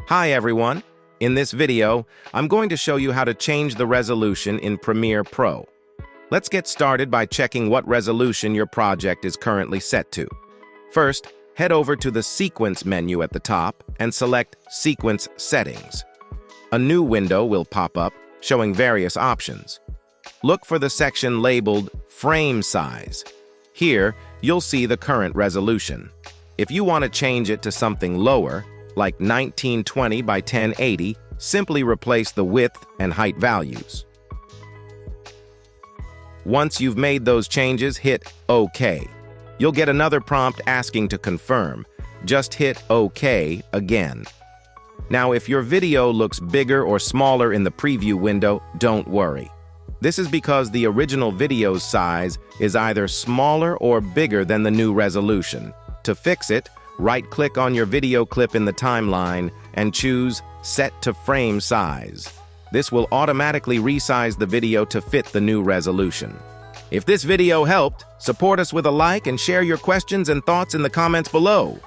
Hi everyone! In this video, I'm going to show you how to change the resolution in Premiere Pro. Let's get started by checking what resolution your project is currently set to. First, head over to the Sequence menu at the top and select Sequence Settings. A new window will pop up, showing various options. Look for the section labeled Frame Size. Here, you'll see the current resolution. If you want to change it to something lower, like 1920 by 1080, simply replace the width and height values. Once you've made those changes, hit OK. You'll get another prompt asking to confirm. Just hit OK again. Now, if your video looks bigger or smaller in the preview window, don't worry. This is because the original video's size is either smaller or bigger than the new resolution. To fix it, right-click on your video clip in the timeline and choose Set to Frame Size. This will automatically resize the video to fit the new resolution. If this video helped, support us with a like and share your questions and thoughts in the comments below.